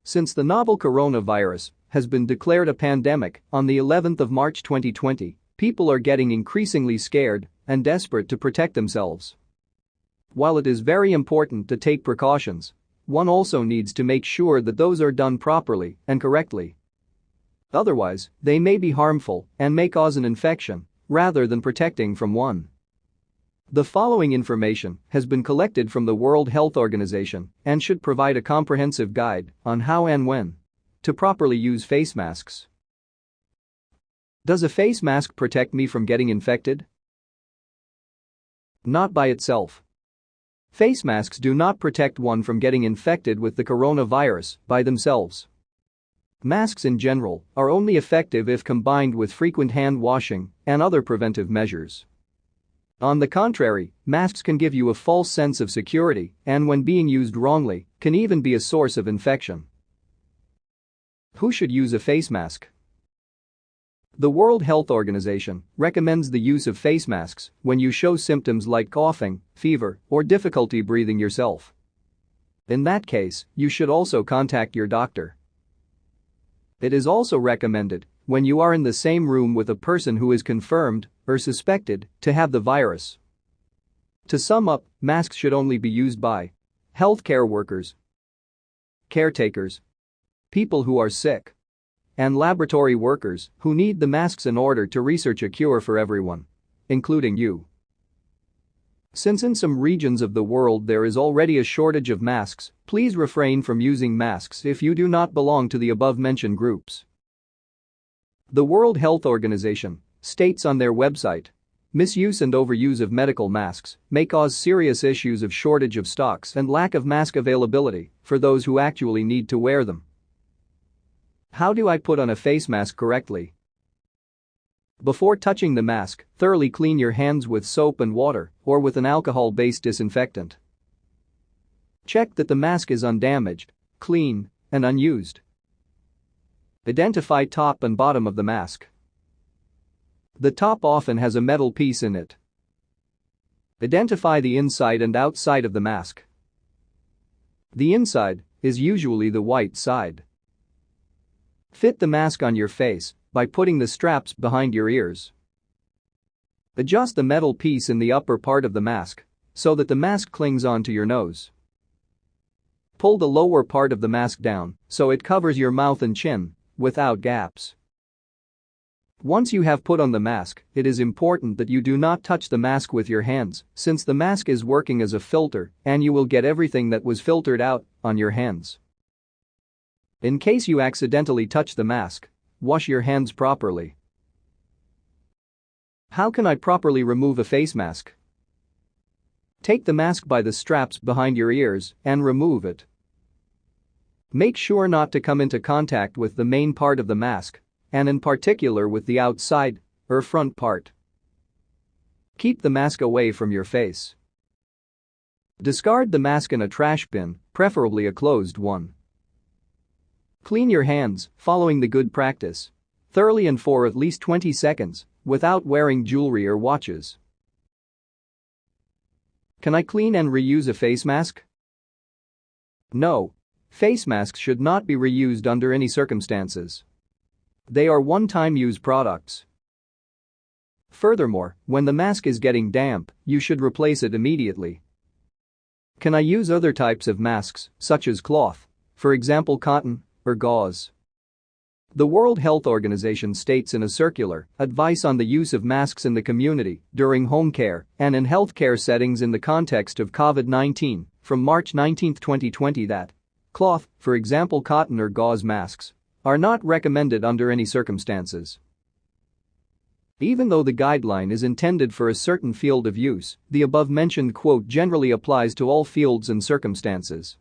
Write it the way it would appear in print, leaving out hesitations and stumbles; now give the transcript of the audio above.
Since the novel coronavirus has been declared a pandemic on the 11th of March 2020, people are getting increasingly scared and desperate to protect themselves. While it is very important to take precautions, one also needs to make sure that those are done properly and correctly. Otherwise, they may be harmful and may cause an infection rather than protecting from one. The following information has been collected from the World Health Organization and should provide a comprehensive guide on how and when to properly use face masks. Does a face mask protect me from getting infected? Not by itself. Face masks do not protect one from getting infected with the coronavirus by themselves. Masks in general are only effective if combined with frequent hand washing and other preventive measures. On the contrary, masks can give you a false sense of security and, when being used wrongly, can even be a source of infection. Who should use a face mask? The World Health Organization recommends the use of face masks when you show symptoms like coughing, fever, or difficulty breathing yourself. In that case, you should also contact your doctor. It is also recommended when you are in the same room with a person who is confirmed or suspected to have the virus. To sum up, masks should only be used by healthcare workers, caretakers, people who are sick, and laboratory workers who need the masks in order to research a cure for everyone, including you. Since in some regions of the world there is already a shortage of masks, please refrain from using masks if you do not belong to the above-mentioned groups. The World Health Organization states on their website, misuse and overuse of medical masks may cause serious issues of shortage of stocks and lack of mask availability for those who actually need to wear them. How do I put on a face mask correctly? Before touching the mask, thoroughly clean your hands with soap and water or with an alcohol-based disinfectant. Check that the mask is undamaged, clean, and unused. Identify top and bottom of the mask. The top often has a metal piece in it. Identify the inside and outside of the mask. The inside is usually the white side. Fit the mask on your face by putting the straps behind your ears. Adjust the metal piece in the upper part of the mask so that the mask clings onto your nose. Pull the lower part of the mask down so it covers your mouth and chin without gaps. Once you have put on the mask, it is important that you do not touch the mask with your hands, since the mask is working as a filter and you will get everything that was filtered out on your hands. In case you accidentally touch the mask, wash your hands properly. How can I properly remove a face mask? Take the mask by the straps behind your ears and remove it. Make sure not to come into contact with the main part of the mask, and in particular with the outside or front part. Keep the mask away from your face. Discard the mask in a trash bin, preferably a closed one. Clean your hands, following the good practice, thoroughly and for at least 20 seconds, without wearing jewelry or watches. Can I clean and reuse a face mask? No. Face masks should not be reused under any circumstances. They are one-time use products. Furthermore, when the mask is getting damp, you should replace it immediately. Can I use other types of masks, such as cloth, for example cotton, or gauze? The World Health Organization states in a circular advice on the use of masks in the community during home care and in healthcare settings in the context of COVID-19 from March 19, 2020 that cloth, for example cotton or gauze masks, are not recommended under any circumstances. Even though the guideline is intended for a certain field of use, the above-mentioned quote generally applies to all fields and circumstances.